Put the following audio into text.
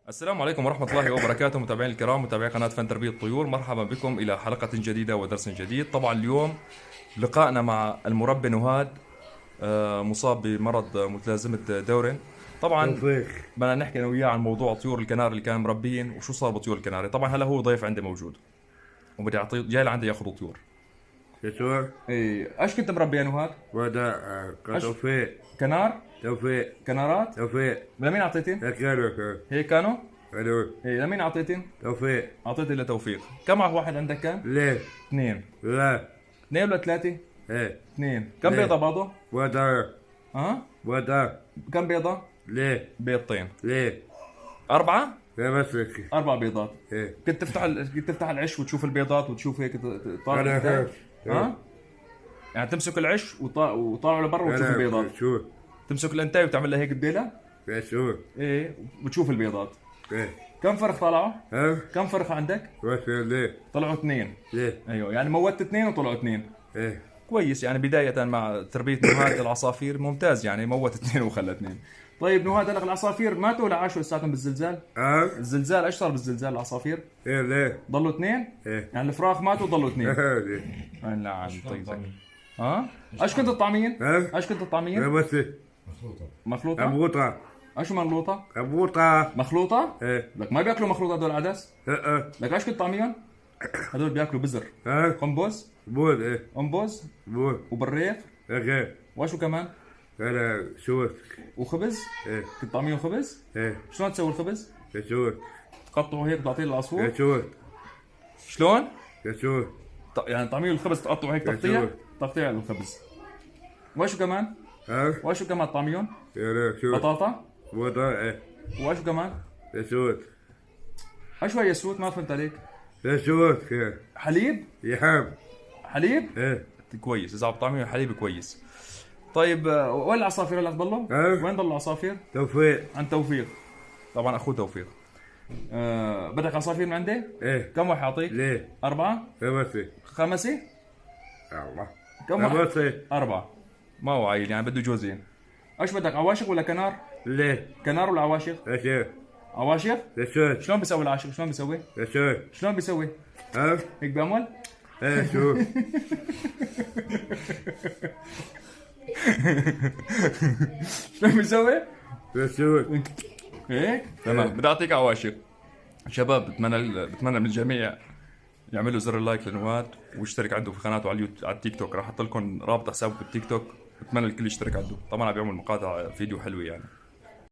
السلام عليكم ورحمة الله وبركاته متابعين الكرام، متابعي قناة فن تربية الطيور، مرحبا بكم إلى حلقة جديدة ودرس جديد. طبعا اليوم لقائنا مع المربي نهاد، مصاب بمرض متلازمة دورن. طبعا توفيق. بدنا نحكي أنا وياه عن موضوع طيور الكناري اللي كانوا مربيين وشو صار بطيور الكناري. طبعا هلا هو ضيف عندي موجود وبدي أعطيه، جاي لعندي ياخذ طيور. يسوع إيه، ايش كنت مربي يا نهاد؟ وداع توفيق. كنار؟ توفيق. كنارات؟ توفيق. لمين أعطيتين؟ ذكرك. هيك كانوا؟ حلو. إيه، لمين أعطيتين؟ توفيق. أعطيتي لتوفيق. كم واحد عندك كان؟ ليه؟ اثنين. لا. اثنين ولا ثلاثة؟ ايه. اثنين. كم ليه؟ بيضة بعضه؟ وداع. ها؟ وداع. كم بيضة؟ ليه؟ بيضتين. ليه؟ أربعة؟ لا مسك. 4 بيضات. ايه. كنت تفتح العش وتشوف البيضات وتشوف هيك طالع انا قدام؟ هيك. ها؟ يعني تمسك العش وطالع لبرا وتشوف البيضات. شو؟ تمسك الانتاي وتعمل لها هيك بديلة؟ يسوع. ايه، وتشوف البيضات. ايه. كم فرخ طلعوا؟ ها؟ كم فرخ عندك؟ وش ليه؟ طلعوا اثنين. ليه؟ ايوه، يعني موتت اثنين وطلعوا اثنين. ايه. كويس، يعني بداية مع تربية نهاد العصافير ممتاز، يعني موت اثنين وخلى اثنين. طيب نهاد، هلا العصافير ماتوا ولا عاشوا لساتهم بالزلزال؟ ها؟ الزلزال ايش صار بالزلزال العصافير؟ ايه ليه؟ ضلوا اثنين؟ ايه. يعني الفراخ ماتوا وضلوا اثنين. ليه؟ نعم. طيب ها؟ ايش كنت الطعمين؟ ها؟ ايش كنت لا الطعمين؟ مسك. مخلوطة؟ ابوطة. ايش مخلوطة؟ ابوطة. مخلوطة؟ ايه. لك ما بياكلوا مخلوطة هدول عدس؟ ها. لك ايش كنت طعمين؟ هدول بياكلوا بزر، ها؟ قنبز، بول. ايه. قنبز بول. وبريق، ايه. وشو كمان؟ انا شوف. وخبز. ايه. كنت طعمين خبز؟ ايه. شلون تسوي الخبز؟ يسوع. تقطعه هيك تعطيه للعصفور؟ يسوع. شلون؟ يسوع. يعني طعمين الخبز تقطعه هيك تقطيع؟ شو؟ تقطيع الخبز. وشو كمان؟ ها؟ وشو كمان طعميون؟ يا شو. بطاطا؟ وضع. ايه. وشو كمان؟ يسوع. شوي يسوت، ما فهمت عليك. يسوع. حليب؟ يحب. حليب؟ ايه. كويس، اذا عم طعميه حليب كويس. طيب وين العصافير هلا ضلوا؟ ها؟ وين ضل العصافير؟ توفيق. عند توفيق. طبعا اخوه توفيق. بدك عصافير من عندي؟ ايه. كم واحد اعطيك؟ ليه؟ 4؟ خمسة. 5؟ الله. كم واحد؟ خمسة. 4. ما هو عيل، يعني بده جوزين. ايش بدك، عواشق ولا كنار؟ ليه؟ كنار ولا عواشق؟ يسوع. عواشق؟ يسوع. شلون بيسوي العاشق؟ شلون بيسوي؟ يسوع. شلون بيسوي؟ ها؟ هيك بيعمل؟ ايه شو. شلون بيسوي؟ يسوع. هيك؟ تمام، بدي اعطيك عواشق. شباب، بتمنى من الجميع يعملوا زر اللايك لنواد ويشترك عنده في قناته على على التيك توك. راح احط لكم رابط حسابه بالتيك توك، بتمنى الكل يشترك عنده. طبعا عم بيعمل مقاطع فيديو حلوه يعني.